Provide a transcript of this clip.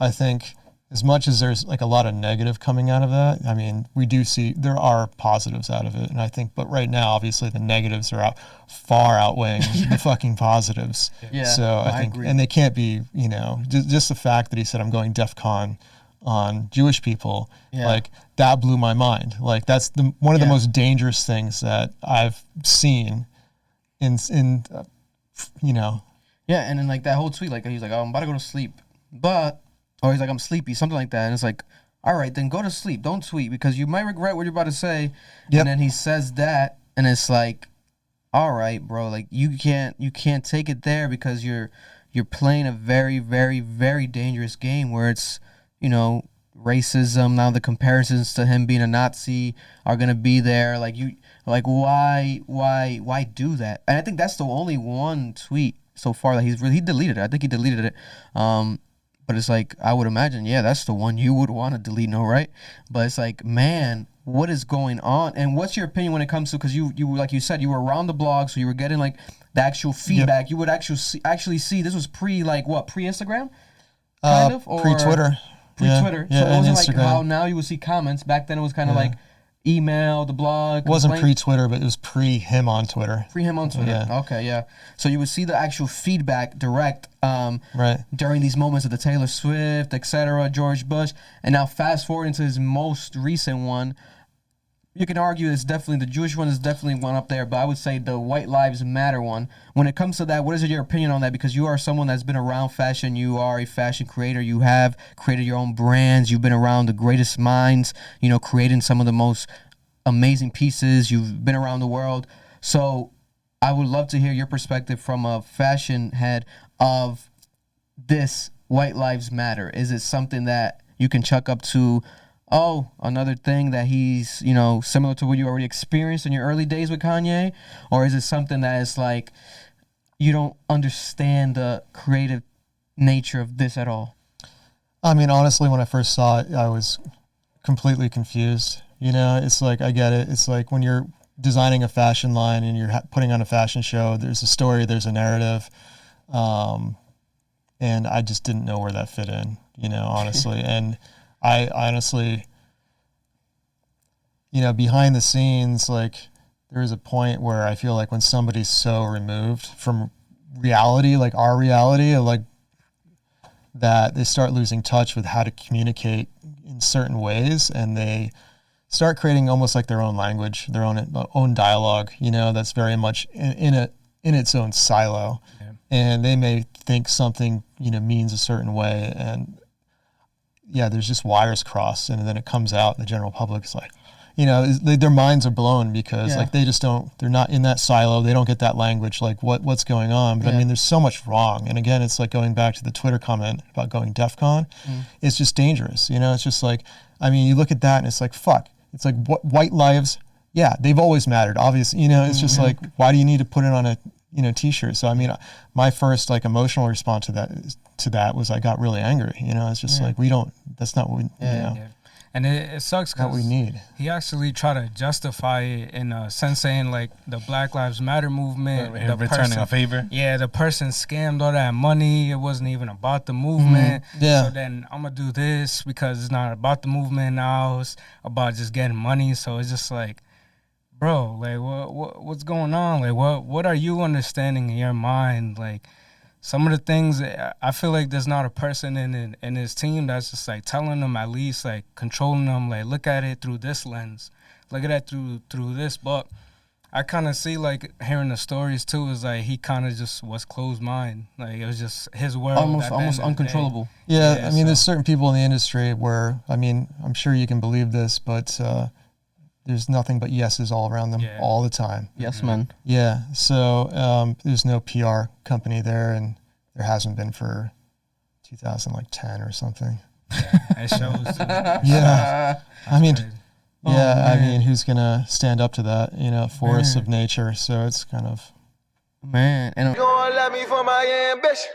I think as much as there's like a lot of negative coming out of that, I mean, we do see there are positives out of it. And I think, but right now, obviously the negatives are far outweighing the fucking positives. Yeah. So I think, agree. and they can't be, you know, just the fact that he said, I'm going DEF CON on Jewish people, like that blew my mind. Like that's one of the most dangerous things that I've seen in you know. Yeah, and then like that whole tweet, like he's like, oh, I'm about to go to sleep, or he's like, I'm sleepy, something like that. And it's like, all right, then go to sleep. Don't tweet because you might regret what you're about to say. Yep. And then he says that, and it's like, all right, bro, like you can't take it there because you're playing a very, very, very dangerous game where it's, you know, racism. Now the comparisons to him being a Nazi are gonna be there. Like why do that? And I think that's the only one tweet so far that he deleted it. I think he deleted it. But it's like, I would imagine, that's the one you would want to delete, no, right? But it's like, man, what is going on? And what's your opinion when it comes to, because you like you said, you were around the blog, so you were getting like the actual feedback. Yep. You would actually see, this was pre-Instagram? Kind of? Or pre-Twitter. Pre-Twitter. Yeah, so it wasn't Instagram. like how now you would see comments. Back then it was kind of like email, the blog. It wasn't pre-Twitter, but it was pre-him on Twitter. Pre-him on Twitter. Yeah. Okay, yeah. So you would see the actual feedback direct during these moments of the Taylor Swift, etc., George Bush. And now fast forward into his most recent one. You can argue it's definitely, the Jewish one is definitely one up there, but I would say the White Lives Matter one. When it comes to that, what is your opinion on that? Because you are someone that's been around fashion. You are a fashion creator. You have created your own brands. You've been around the greatest minds, you know, creating some of the most amazing pieces. You've been around the world. So I would love to hear your perspective from a fashion head of this White Lives Matter. Is it something that you can chuck up to, oh, another thing that he's, you know, similar to what you already experienced in your early days with Kanye? Or is it something that is like, you don't understand the creative nature of this at all? I mean, honestly, when I first saw it, I was completely confused. You know, it's like, I get it. It's like when you're designing a fashion line and you're putting on a fashion show, there's a story, there's a narrative. And I just didn't know where that fit in, you know, honestly. And I honestly, you know, behind the scenes, like there is a point where I feel like when somebody's so removed from reality, like our reality, like that they start losing touch with how to communicate in certain ways, and they start creating almost like their own language, their own dialogue, you know, that's very much in its own silo. Yeah. And they may think something, you know, means a certain way, and there's just wires crossed, and then it comes out, and the general public is like, you know, their minds are blown because like they're not in that silo, they don't get that language, like what's going on. But I mean, there's so much wrong. And again, it's like going back to the Twitter comment about going DEF CON. It's just dangerous, you know. It's just like, I mean, you look at that and it's like, fuck. It's like, what, white lives, they've always mattered, obviously, you know. It's just like, why do you need to put it on a, you know, t-shirt? So I mean, my first like emotional response to that was I got really angry, you know. It's just like, that's not what we, you know. Yeah. And it sucks because we need. He actually tried to justify it in a sense, saying like the Black Lives Matter movement, the returning a favor. Yeah, the person scammed all that money. It wasn't even about the movement. Yeah. So then I'm gonna do this because it's not about the movement now. It's about just getting money. So it's just like, bro, like what's going on? Like what are you understanding in your mind? Like some of the things, I feel like there's not a person in his team that's just like telling them, at least like controlling them, like look at it through this lens, look at it through this. But I kind of see, like hearing the stories too, is like he kind of just was closed mind, like it was just his world, almost uncontrollable. Yeah, I mean, there's certain people in the industry where, I mean, I'm sure you can believe this, but there's nothing but yeses all around them all the time. Yes, man. Yeah, so there's no PR company there, and there hasn't been for 2010 or something. Yeah, it shows. Yeah, I mean, I mean, who's gonna stand up to that? You know, force of nature. So it's kind of and you gonna let me for my ambition.